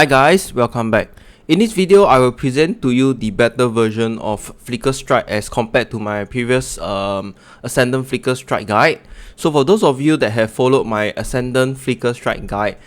Hi guys, welcome back. In this video, I will present to you the better version of Flicker Strike as compared to my previous Ascendant Flicker Strike guide. So for those of you that have followed my Ascendant Flicker Strike guide,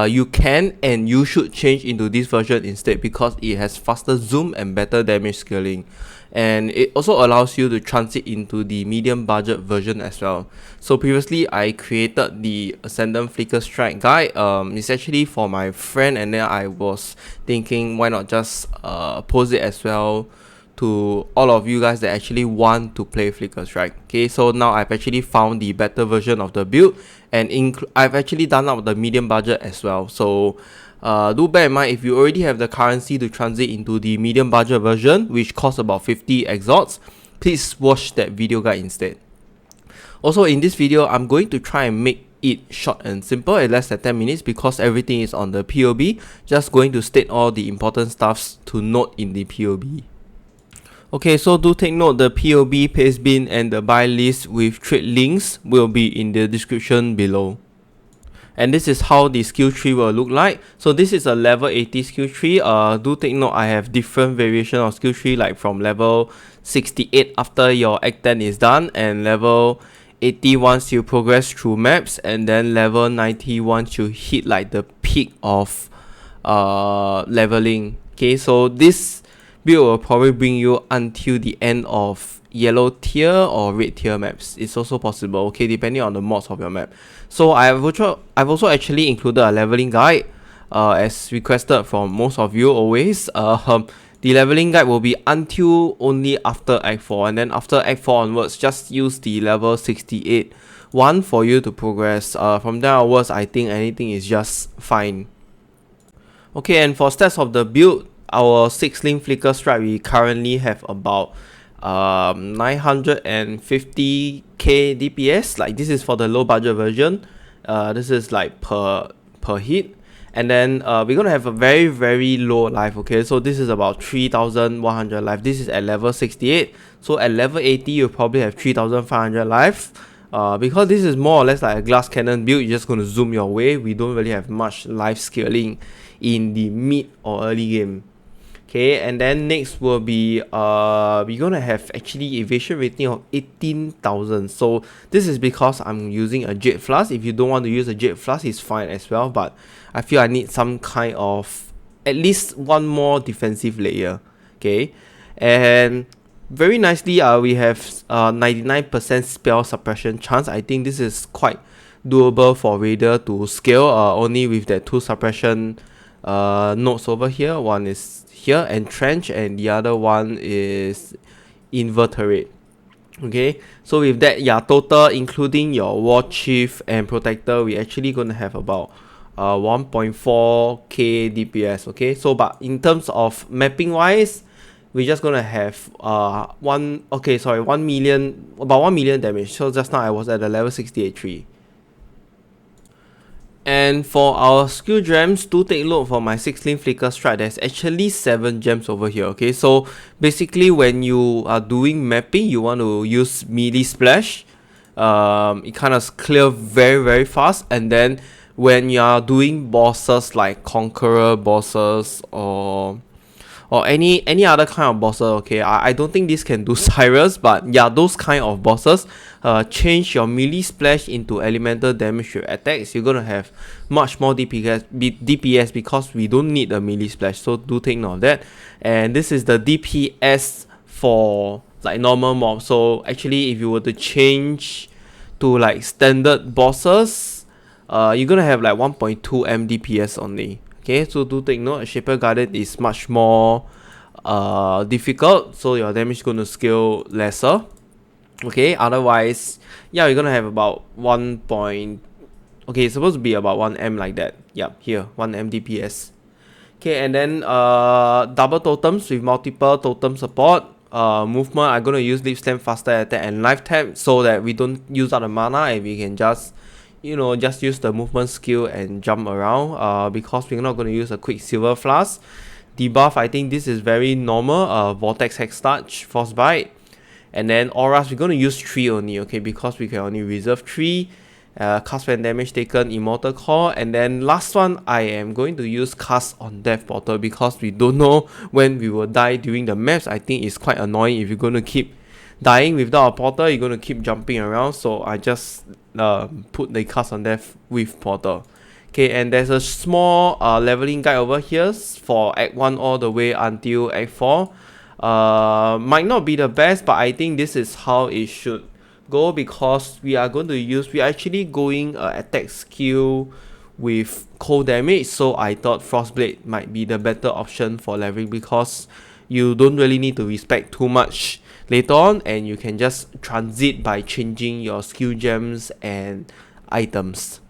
you can and you should change into this version instead because it has faster zoom and better damage scaling. And it also allows you to transit into the medium budget version as well. So previously I created the Ascendant Flicker Strike guide. It's actually for my friend, and then I was thinking why not just post it as well to all of you guys that actually want to play Flicker Strike. Okay, so now I've actually found the better version of the build, and I've actually done up the medium budget as well. So do bear in mind, if you already have the currency to transit into the medium budget version, which costs about 50 exalts, please watch that video guide instead. Also, in this video, I'm going to try and make it short and simple at less than 10 minutes because everything is on the POB. Just going to state all the important stuffs to note in the POB. Okay, so do take note, the POB, paste bin, and the buy list with trade links will be in the description below. And this is how the skill tree will look like. So this is a level 80 skill tree. Do take note, I have different variation of skill tree, like from level 68 after your Act 10 is done, and level 80 once you progress through maps, and then level 90 once you hit like the peak of leveling. Okay, so this build will probably bring you until the end of yellow tier or red tier maps. It's also possible, okay, depending on the mods of your map. So I've also actually included a leveling guide as requested from most of you always. The leveling guide will be until only after Act 4, and then after Act 4 onwards, just use the level 68 one for you to progress. From there onwards, I think anything is just fine. Okay, and for stats of the build, our 6-link Flicker Strike, we currently have about 950k DPS. Like, this is for the low budget version. This is like per hit, and then we're gonna have a very low life. Okay, so this is about 3100 life. This is at level 68, so at level 80 you probably have 3500 life. Because this is more or less like a glass cannon build, you're just gonna zoom your way. We don't really have much life scaling in the mid or early game. Okay, and then next will be we're gonna have actually evasion rating of 18,000. So this is because I'm using a Jade Flask. If you don't want to use a Jade Flask, it's fine as well, but I feel I need some kind of at least one more defensive layer. Okay, and very nicely we have 99% spell suppression chance. I think this is quite doable for Raider to scale, only with that 2 suppression nodes over here. One is here, entrench, and the other one is inverterate. Okay, so with that, yeah, total including your war chief and protector, we actually gonna have about 1.4k DPS. Okay, so but in terms of mapping wise, we're just gonna have 1 million, about 1 million damage. So just now I was at the level 68.3. And for our skill gems, do take note for my 6-link Flicker Strike, there's actually 7 gems over here. Okay, so basically when you are doing mapping, you want to use melee splash. It kind of clear very fast, and then when you are doing bosses like conqueror bosses or any other kind of bosses, okay, I don't think this can do Cyrus, but yeah, those kind of bosses, change your melee splash into elemental damage with attacks. You're gonna have much more DPS because we don't need a melee splash, so do take note of that. And this is the DPS for like normal mobs. So actually, if you were to change to like standard bosses, you're gonna have like 1.2 M DPS only. Okay, so do take note, Shaper Guardian is much more difficult, so your damage is going to scale lesser. Okay, otherwise, yeah, you're going to have about it's supposed to be about 1 M like that. Yeah, here, 1 M DPS. Okay, and then double totems with multiple totem support. Movement, I'm going to use Leaf Slam, Faster Attack, and Life Tap so that we don't use out the mana and we can just use the movement skill and jump around, because we're not going to use a Quicksilver Flask. Debuff, I think this is very normal. Vortex, Hex Touch, Frostbite, and then Auras, we're going to use 3 only, okay, because we can only reserve 3. cast when damage taken, immortal core, and then last one I am going to use cast on death portal because we don't know when we will die during the maps. I think it's quite annoying if you're going to keep dying without a portal, you're going to keep jumping around, so I just put the cast on death with portal. Okay, and there's a small leveling guide over here for Act 1 all the way until Act 4. Might not be the best, but I think this is how it should go because we are actually going attack skill with cold damage, so I thought Frostblade might be the better option for leveling because you don't really need to respect too much later on and you can just transit by changing your skill gems and items.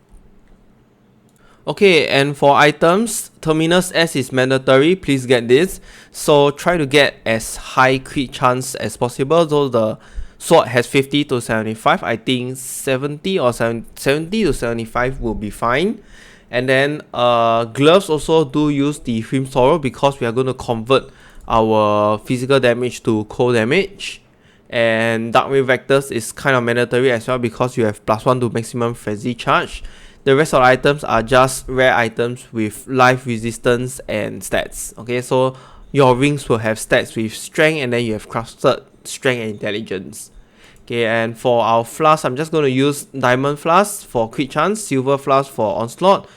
Okay, and for items, Terminus S is mandatory, please get this. So try to get as high crit chance as possible. So the sword has 50 to 75, I think 70 or 70 to 75 will be fine. And then gloves also do use the Hrim Sorrow because we are going to convert our physical damage to cold damage. And Dark Wave Vectors is kind of mandatory as well because you have +1 to maximum frenzy charge. The rest of the items are just rare items with life resistance and stats. Okay, so your rings will have stats with strength and then you have crafted strength and intelligence. Okay, and for our flask, I'm just going to use diamond flask for crit chance, silver flask for onslaught,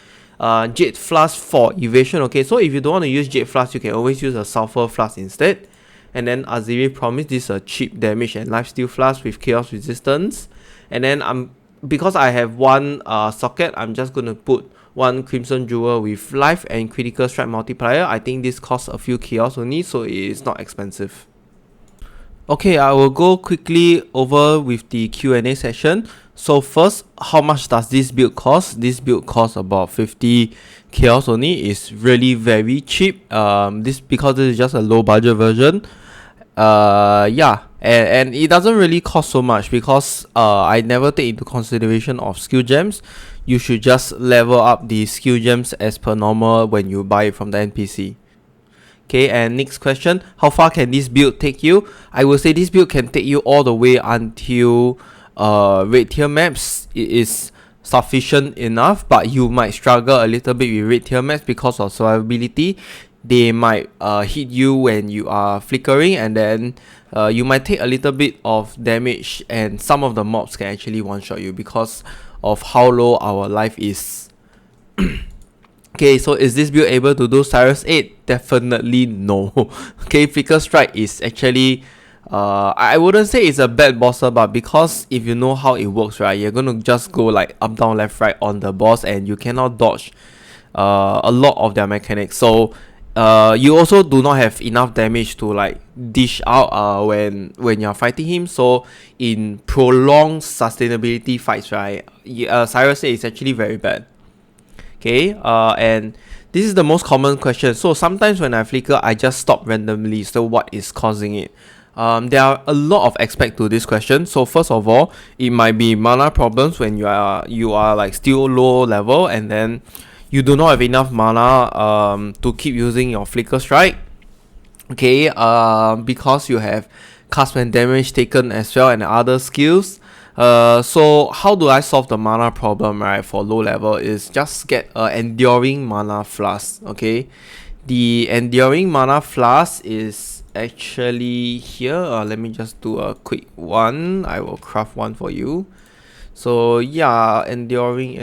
jade flask for evasion. Okay, so if you don't want to use jade flask, you can always use a sulfur flask instead. And then Aziri Promise, this is a cheap damage and lifesteal flask with chaos resistance. And then because I have one socket, I'm just going to put one Crimson Jewel with life and critical strike multiplier. I think this costs a few chaos only, so it is not expensive. Okay, I will go quickly over with the Q&A session. So first, how much does this build cost? This build costs about 50 chaos only. It's really very cheap. Because this is just a low budget version. Yeah, and it doesn't really cost so much because I never take into consideration of skill gems. You should just level up the skill gems as per normal when you buy it from the NPC. Okay, and next question, how far can this build take you? I will say this build can take you all the way until red tier maps. It is sufficient enough, but you might struggle a little bit with red tier maps because of survivability. They might hit you when you are flickering, and then you might take a little bit of damage, and some of the mobs can actually one-shot you because of how low our life is. Okay, so is this build able to do Cyrus 8? Definitely no. Okay, Flicker Strike is actually I wouldn't say it's a bad bosser, but because if you know how it works, right, you're gonna just go like up, down, left, right on the boss, and you cannot dodge a lot of their mechanics. So you also do not have enough damage to like dish out when you're fighting him. So in prolonged sustainability fights, right, Cyrus 8 is actually very bad. Okay, and this is the most common question. So sometimes when I flicker, I just stop randomly. So what is causing it? There are a lot of aspects to this question. So first of all, it might be mana problems when you are like still low level, and then you do not have enough mana to keep using your Flicker Strike. Okay, because you have cast when damage taken as well and other skills. So how do I solve the mana problem, right, for low level is just get an enduring mana flask. Okay, the enduring mana flask is actually here. Let me just do a quick one. I will craft one for you. So yeah, enduring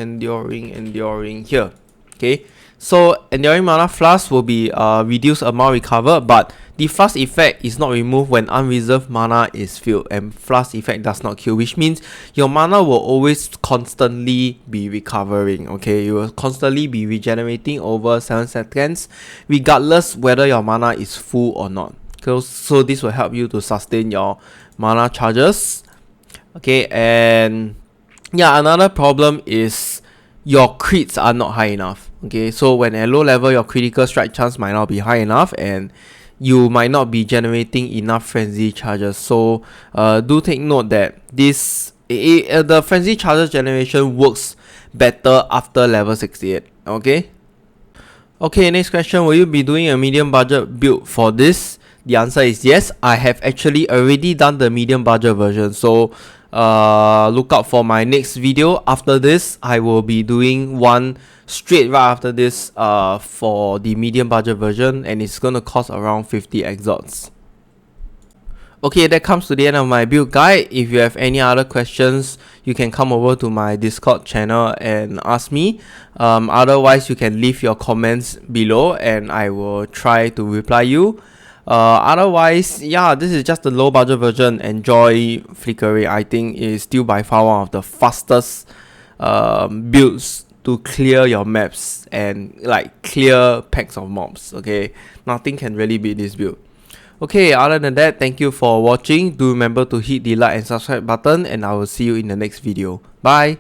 here. Okay, so enduring mana flask will be reduced amount recovered, but the flask effect is not removed when unreserved mana is filled, and flask effect does not kill, which means your mana will always constantly be recovering. Okay, you will constantly be regenerating over 7 seconds regardless whether your mana is full or not. So this will help you to sustain your mana charges. Okay, and yeah, another problem is your crits are not high enough. Okay, so when at low level, your critical strike chance might not be high enough, and you might not be generating enough frenzy charges. So do take note that the frenzy charges generation works better after level 68. Okay, next question, will you be doing a medium budget build for this? The answer is yes. I have actually already done the medium budget version, so look out for my next video. After this, I will be doing one straight right after this for the medium budget version, and it's gonna cost around 50 exots. Okay, that comes to the end of my build guide. If you have any other questions, you can come over to my Discord channel and ask me. Otherwise, you can leave your comments below and I will try to reply you. Otherwise, yeah, this is just the low budget version. Enjoy flickering. I think it is still by far one of the fastest builds to clear your maps and like clear packs of mobs. Okay, nothing can really beat this build. Okay, other than that, thank you for watching. Do remember to hit the like and subscribe button, and I will see you in the next video. Bye!